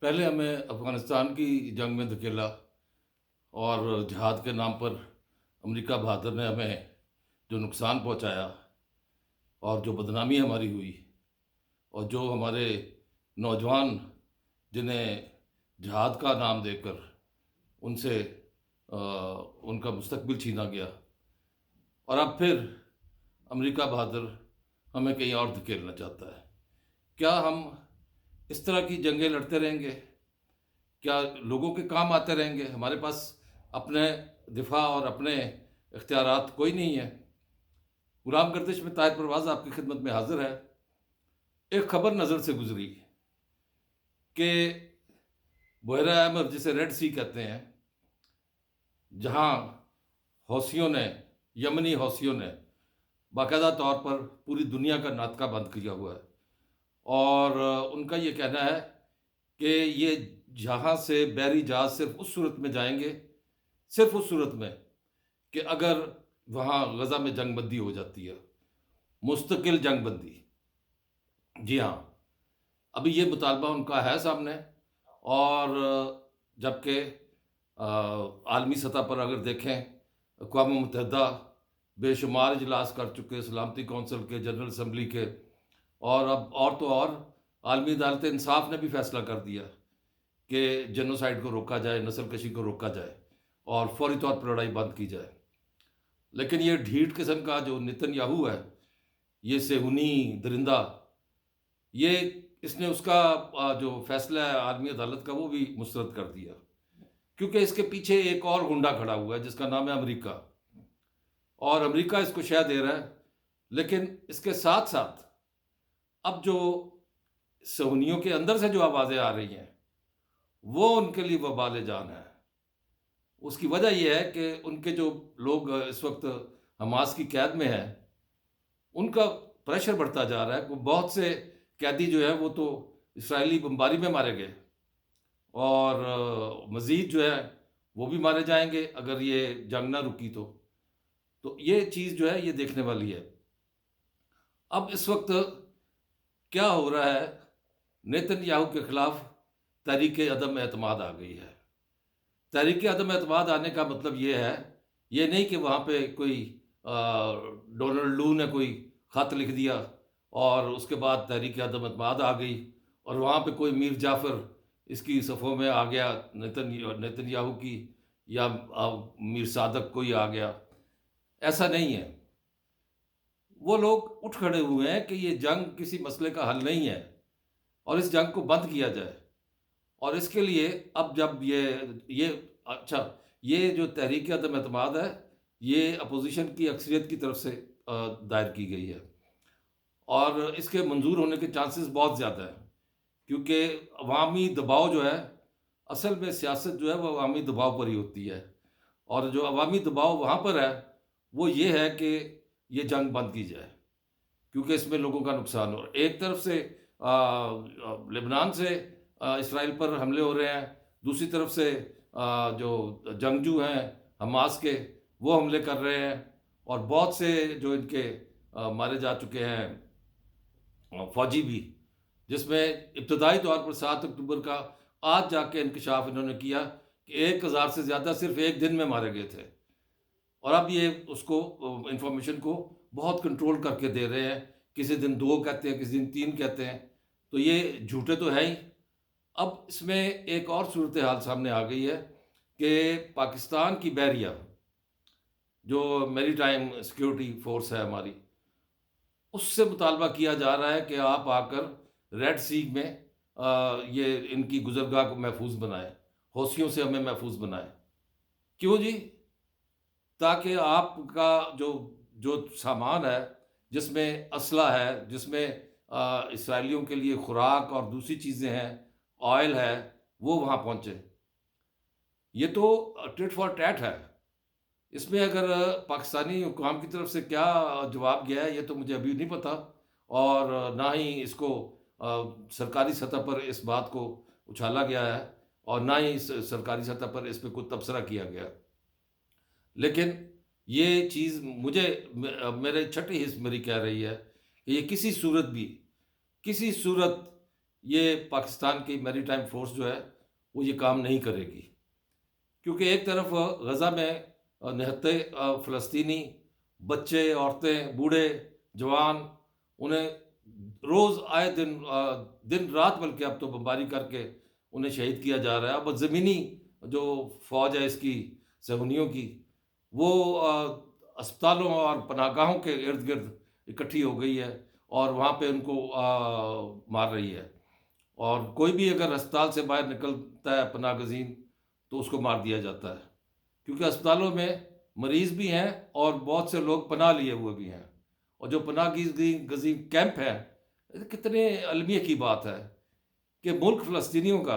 پہلے ہمیں افغانستان کی جنگ میں دھکیلا، اور جہاد کے نام پر امریکہ بہادر نے ہمیں جو نقصان پہنچایا اور جو بدنامی ہماری ہوئی، اور جو ہمارے نوجوان جنہیں جہاد کا نام دے کر ان سے آ، ان کا مستقبل چھینا گیا، اور اب پھر امریکہ بہادر ہمیں کہیں اور دھکیلنا چاہتا ہے۔ کیا ہم اس طرح کی جنگیں لڑتے رہیں گے؟ کیا لوگوں کے کام آتے رہیں گے؟ ہمارے پاس اپنے دفاع اور اپنے اختیارات کوئی نہیں ہے۔ غلام گردش میں طاہر پرواز آپ کی خدمت میں حاضر ہے۔ ایک خبر نظر سے گزری کہ بحیرہ احمر، جسے ریڈ سی کہتے ہیں، جہاں حوثیوں نے، یمنی حوثیوں نے باقاعدہ طور پر پوری دنیا کا ناطقہ بند کیا ہوا ہے، اور ان کا یہ کہنا ہے کہ یہ جہاں سے بحری جہاز صرف اس صورت میں جائیں گے، صرف اس صورت میں کہ اگر وہاں غزہ میں جنگ بندی ہو جاتی ہے، مستقل جنگ بندی۔ جی ہاں، ابھی یہ مطالبہ ان کا ہے سامنے، اور جبکہ عالمی سطح پر اگر دیکھیں، اقوام متحدہ بے شمار اجلاس کر چکے، سلامتی کونسل کے، جنرل اسمبلی کے، اور اب اور تو اور عالمی عدالت انصاف نے بھی فیصلہ کر دیا کہ جنوسائیڈ کو روکا جائے، نسل کشی کو روکا جائے، اور فوری طور پر لڑائی بند کی جائے۔ لیکن یہ ڈھیٹ قسم کا جو نتن یاہو ہے، یہ صہیونی درندہ، یہ اس نے اس کا جو فیصلہ ہے عالمی عدالت کا، وہ بھی مسترد کر دیا، کیونکہ اس کے پیچھے ایک اور گنڈا کھڑا ہوا ہے جس کا نام ہے امریکہ، اور امریکہ اس کو شہ دے رہا ہے۔ لیکن اس کے ساتھ ساتھ اب جو صہیونیوں کے اندر سے جو آوازیں آ رہی ہیں، وہ ان کے لیے وبال جان ہے۔ اس کی وجہ یہ ہے کہ ان کے جو لوگ اس وقت حماس کی قید میں ہیں، ان کا پریشر بڑھتا جا رہا ہے۔ وہ بہت سے قیدی جو ہے وہ تو اسرائیلی بمباری میں مارے گئے، اور مزید جو ہے وہ بھی مارے جائیں گے اگر یہ جنگ نہ رکی تو یہ چیز جو ہے یہ دیکھنے والی ہے۔ اب اس وقت کیا ہو رہا ہے؟ نیتن یاہو کے خلاف تحریک عدم اعتماد آ گئی ہے۔ تحریک عدم اعتماد آنے کا مطلب یہ ہے، یہ نہیں کہ وہاں پہ کوئی ڈونلڈ لو نے کوئی خط لکھ دیا اور اس کے بعد تحریک عدم اعتماد آ گئی، اور وہاں پہ کوئی میر جعفر اس کی صفوں میں آ گیا، نیتن یاہو کی، یا میر صادق کوئی آ گیا۔ ایسا نہیں ہے۔ وہ لوگ اٹھ کھڑے ہوئے ہیں کہ یہ جنگ کسی مسئلے کا حل نہیں ہے، اور اس جنگ کو بند کیا جائے۔ اور اس کے لیے اب جب یہ اچھا، یہ جو تحریک عدم اعتماد ہے، یہ اپوزیشن کی اکثریت کی طرف سے دائر کی گئی ہے، اور اس کے منظور ہونے کے چانسز بہت زیادہ ہیں، کیونکہ عوامی دباؤ جو ہے، اصل میں سیاست جو ہے وہ عوامی دباؤ پر ہی ہوتی ہے، اور جو عوامی دباؤ وہاں پر ہے وہ یہ ہے کہ یہ جنگ بند کی جائے، کیونکہ اس میں لوگوں کا نقصان ہو رہا ہے۔ ایک طرف سے لبنان سے اسرائیل پر حملے ہو رہے ہیں، دوسری طرف سے جو جنگجو ہیں حماس کے، وہ حملے کر رہے ہیں، اور بہت سے جو ان کے مارے جا چکے ہیں فوجی بھی، جس میں ابتدائی طور پر 7 اکتوبر کا آج جا کے انکشاف انہوں نے کیا کہ 1,000 سے زیادہ صرف ایک دن میں مارے گئے تھے، اور اب یہ اس کو انفارمیشن کو بہت کنٹرول کر کے دے رہے ہیں، کسی دن 2 کہتے ہیں، کسی دن 3 کہتے ہیں، تو یہ جھوٹے تو ہے ہی۔ اب اس میں ایک اور صورتحال سامنے آ گئی ہے کہ پاکستان کی بحریہ، جو میری ٹائم سیکیورٹی فورس ہے ہماری، اس سے مطالبہ کیا جا رہا ہے کہ آپ آ کر ریڈ سی میں یہ ان کی گزرگاہ کو محفوظ بنائیں، حوثیوں سے ہمیں محفوظ بنائیں۔ کیوں جی؟ تاکہ آپ کا جو سامان ہے، جس میں اسلحہ ہے، جس میں اسرائیلیوں کے لیے خوراک اور دوسری چیزیں ہیں، آئل ہے، وہ وہاں پہنچے۔ یہ تو ٹٹ فار ٹیٹ ہے۔ اس میں اگر پاکستانی حکام کی طرف سے کیا جواب گیا ہے، یہ تو مجھے ابھی نہیں پتا، اور نہ ہی اس کو سرکاری سطح پر اس بات کو اچھالا گیا ہے، اور نہ ہی سرکاری سطح پر اس پہ کوئی تبصرہ کیا گیا ہے۔ لیکن یہ چیز مجھے، میرے چھٹی حس میری کہہ رہی ہے کہ یہ کسی صورت بھی، کسی صورت یہ پاکستان کی میری ٹائم فورس جو ہے وہ یہ کام نہیں کرے گی، کیونکہ ایک طرف غزہ میں نہتے فلسطینی بچے، عورتیں، بوڑھے، جوان، انہیں روز آئے دن دن رات بلکہ اب تو بمباری کر کے انہیں شہید کیا جا رہا ہے۔ اب زمینی جو فوج ہے اس کی صہیونیوں کی، وہ اسپتالوں اور پناہ گاہوں کے ارد گرد اکٹھی ہو گئی ہے اور وہاں پہ ان کو مار رہی ہے، اور کوئی بھی اگر اسپتال سے باہر نکلتا ہے پناہ گزین تو اس کو مار دیا جاتا ہے، کیونکہ اسپتالوں میں مریض بھی ہیں اور بہت سے لوگ پناہ لیے ہوئے بھی ہیں، اور جو پناہ گزین کیمپ ہے، کتنے المیہ کی بات ہے کہ ملک فلسطینیوں کا،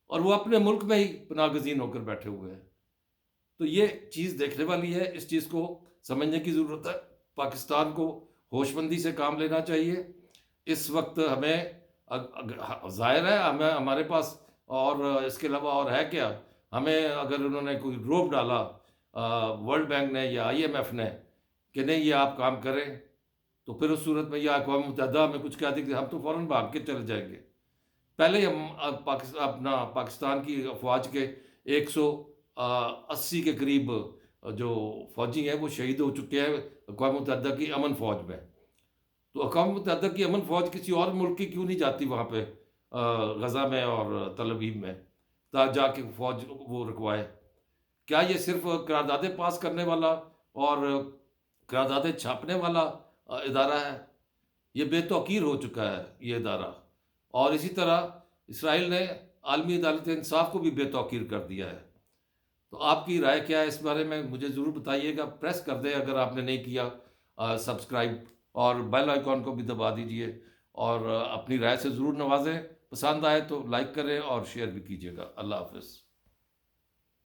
اور وہ اپنے ملک میں ہی پناہ گزین ہو کر بیٹھے ہوئے ہیں۔ تو یہ چیز دیکھنے والی ہے، اس چیز کو سمجھنے کی ضرورت ہے۔ پاکستان کو ہوش مندی سے کام لینا چاہیے۔ اس وقت ہمیں ظاہر ہے ہمیں ہمارے پاس اور اس کے علاوہ اور ہے کیا، ہمیں اگر انہوں نے کوئی روپ ڈالا ورلڈ بینک نے یا آئی ایم ایف نے کہ نہیں یہ آپ کام کریں، تو پھر اس صورت میں یا اقوام متحدہ ہمیں کچھ کہہ دے کہ ہم تو فوراً بھاگ کے چلے جائیں گے۔ پہلے ہی ہم اپنا پاکستان کی افواج کے 180 کے قریب جو فوجی ہیں وہ شہید ہو چکے ہیں اقوام متحدہ کی امن فوج میں۔ تو اقوام متحدہ کی امن فوج کسی اور ملک کی کیوں نہیں جاتی وہاں پہ غزہ میں اور تل ابیب میں، جا کے فوج وہ رکوائے؟ کیا یہ صرف قراردادیں پاس کرنے والا اور قراردادیں چھاپنے والا ادارہ ہے؟ یہ بے توقیر ہو چکا ہے یہ ادارہ، اور اسی طرح اسرائیل نے عالمی عدالت انصاف کو بھی بے توقیر کر دیا ہے۔ تو آپ کی رائے کیا ہے اس بارے میں؟ مجھے ضرور بتائیے گا، پریس کر دیں اگر آپ نے نہیں کیا سبسکرائب، اور بیل آئیکن کو بھی دبا دیجئے، اور اپنی رائے سے ضرور نوازیں۔ پسند آئے تو لائک کریں اور شیئر بھی کیجیے گا۔ اللہ حافظ۔